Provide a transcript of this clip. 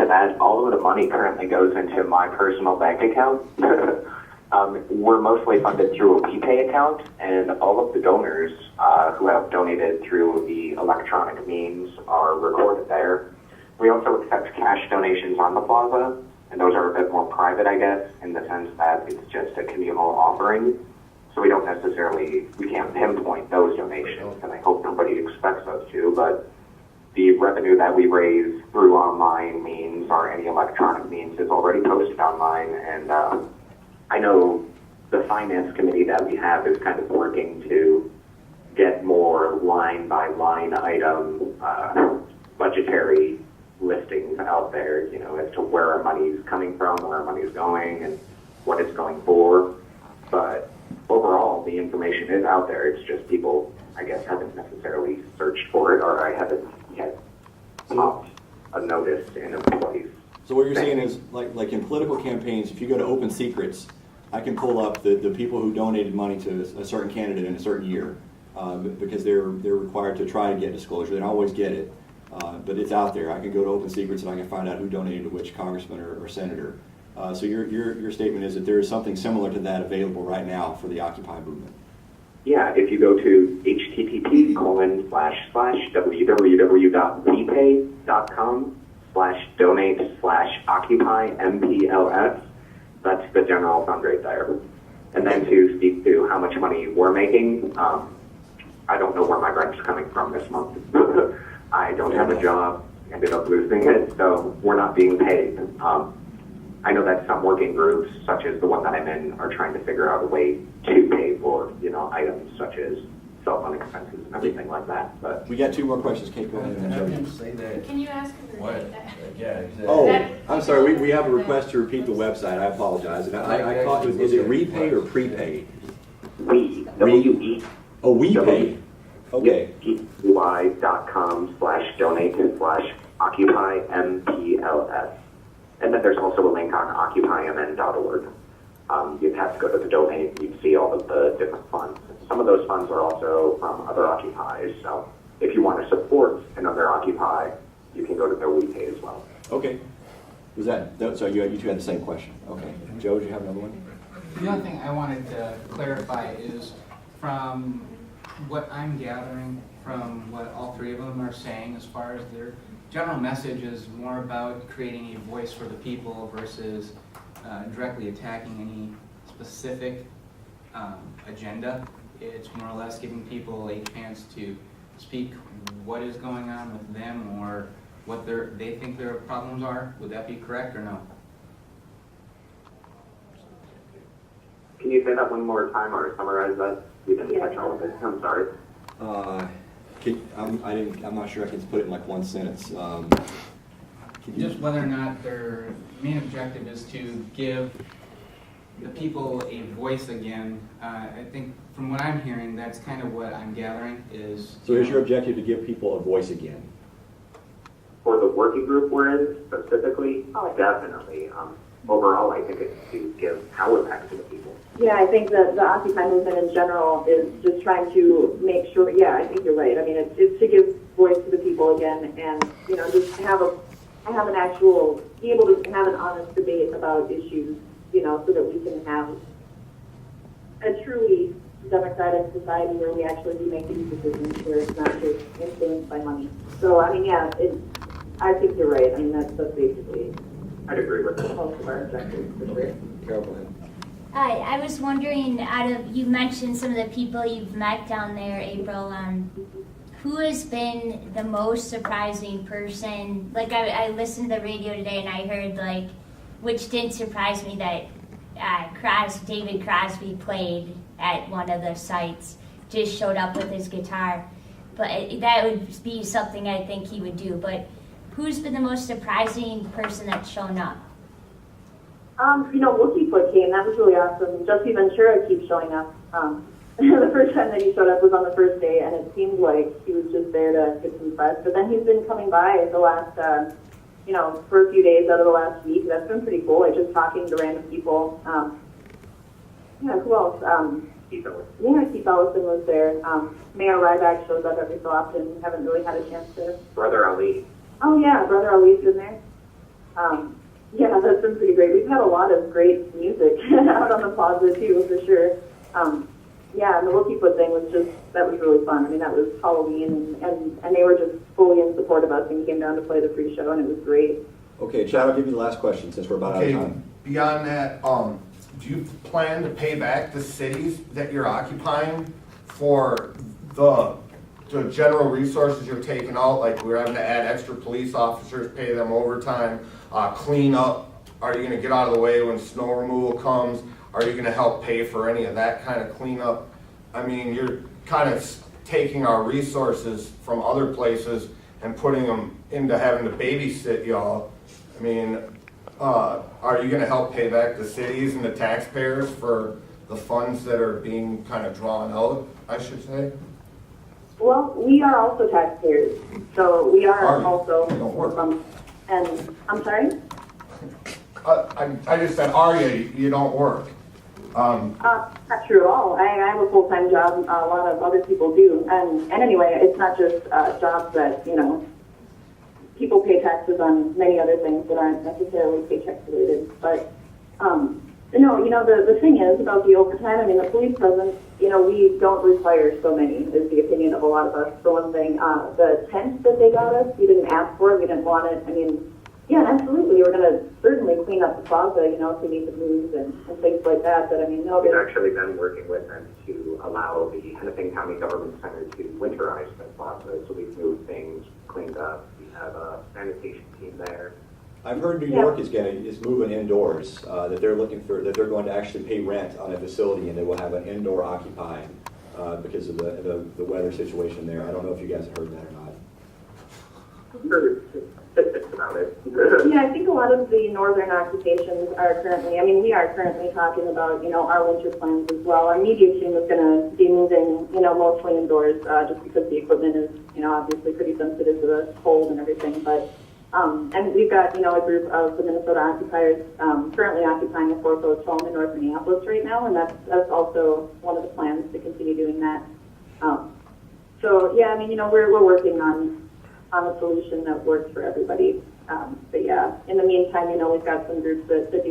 that, all of the money currently goes into my personal bank account. We're mostly funded through a WePay account, and all of the donors who have donated through the electronic means are recorded there. We also accept cash donations on the plaza, and those are a bit more private, I guess, in the sense that it's just a communal offering. So we can't pinpoint those donations, and I hope nobody expects us to, but the revenue that we raise through online means or any electronic means is already posted online, and I know the finance committee that we have is kind of working to get more line by line item budgetary listings out there, as to where our money is coming from, where our money is going, and what it's going for. But overall, the information is out there. It's just people, I guess, haven't necessarily searched for it, or I haven't yet popped a notice in a place. So what you're saying is, like in political campaigns, if you go to Open Secrets, I can pull up the people who donated money to a certain candidate in a certain year, because they're required to try to get disclosure. They don't always get it, but it's out there. I can go to Open Secrets and I can find out who donated to which congressman or senator. So your statement is that there is something similar to that available right now for the Occupy movement. Yeah, if you go to http://www.vpay.com/donate/occupy MPLS, that's the general fund right there. And then to speak to how much money we're making, I don't know where my rent's coming from this month. I don't have a job, ended up losing it, so we're not being paid. I know that some working groups, such as the one that I'm in, are trying to figure out a way to pay for, items such as cell phone expenses and everything like that. But we got two more questions. Kate, go ahead. Have him say that. Can you ask him to repeat that? Yeah, exactly. Oh, I'm sorry. We have a request to repeat the website. I apologize. And I caught it. Is it repay or prepay? WE. Oh, WePay. Okay. WePay.com/donate/occupy MPLS. And then there's also a link on occupymn.org. You'd have to go to the donate, you'd see all of the different funds. Some of those funds are also from other Occupies, so if you want to support another Occupy, you can go to their WePay as well. Okay. Was that, so you two had the same question? Okay. Joe, do you have another one? The other thing I wanted to clarify is, from what I'm gathering from what all three of them are saying, as far as their general message is more about creating a voice for the people versus directly attacking any specific agenda. It's more or less giving people a chance to speak what is going on with them or what they think their problems are. Would that be correct or no? Can you say that one more time or summarize that? We didn't catch all of it. I'm sorry. I'm not sure I can put it in like one sentence. Just whether or not their main objective is to give the people a voice again. I think from what I'm hearing, that's kind of what I'm gathering is... So is your objective to give people a voice again? For the working group we're in specifically, definitely. Overall, I think it's to give power back to the people. Yeah, I think that the Occupy movement in general is just trying to make sure, I think you're right. I mean, it's to give voice to the people again and, just have an actual, be able to have an honest debate about issues, so that we can have a truly democratic society where we actually do make these decisions, where it's not just influenced by money. So, I mean, I think you're right. I mean, that's basically... I'd agree with that. Most of our objectives, for sure. Carol, go ahead. I was wondering, you mentioned some of the people you've met down there, April, who has been the most surprising person? Like, I listened to the radio today and I heard, which didn't surprise me, that David Crosby played at one of the sites, just showed up with his guitar. But that would be something I think he would do. But who's been the most surprising person that's shown up? Wookiefoot came. That was really awesome. Jesse Ventura keeps showing up. The first time that he showed up was on the first day, and it seemed like he was just there to get some press. But then he's been coming by the last, for a few days out of the last week. That's been pretty cool. Like just talking to random people. Who else? Keith Ellison. Yeah, Keith Ellison was there. Mayor Ryback shows up every so often. Haven't really had a chance to. Brother Ali. Oh yeah, Brother Ali's been there. Yeah, that's been pretty great. We've had a lot of great music out on the plaza too, for sure. Yeah, and the Wookiee thing was that was really fun. I mean, that was Halloween, and they were just fully in support of us and came down to play the free show, and it was great. Okay, Chad, I'll give you the last question since we're about out of Okay, time. beyond that, do you plan to pay back the cities that you're occupying for the general resources you're taking out? Like we're having to add extra police officers, pay them overtime, clean up. Are you gonna get out of the way when snow removal comes? Are you gonna help pay for any of that kind of cleanup? I mean, you're kind of taking our resources from other places and putting them into having to babysit y'all. I mean, are you gonna help pay back the cities and the taxpayers for the funds that are being kind of drawn out, I should say? Well, we are also taxpayers, so we are Are you? also. You don't work. And I'm sorry. I just said, are you? You don't work. Not true at all. I have a full-time job. A lot of other people do. And anyway, it's not just jobs that, people pay taxes on many other things that aren't necessarily paycheck related. But, the thing is about the overtime, I mean, the police doesn't, we don't require so many, is the opinion of a lot of us. For one thing, the tent that they got us, we didn't ask for it. We didn't want it. I mean, yeah, absolutely. We're going to certainly clean up the plaza, if we need to move and things like that. But I mean, no, We've actually been working with them to allow the Hennepin County Government Center to winterize the plaza. So we've moved things, cleaned up. We have a sanitation team there. I've heard New York is moving indoors, that they're going to actually pay rent on a facility and they will have an indoor occupy because of the weather situation there. I don't know if you guys have heard that or not. Heard tidbits about it. Yeah, I think a lot of the northern occupations are we are currently talking about, our winter plans as well. Our media team is going to be moving, mostly indoors, just because the equipment is, obviously pretty sensitive to the cold and everything. But, and we've got, a group of the Minnesota occupiers currently occupying a foreclosed home in North Minneapolis right now, and that's also one of the plans to continue doing that. So, yeah, we're working on a solution that works for everybody. But yeah, in the meantime, we've got some groups that do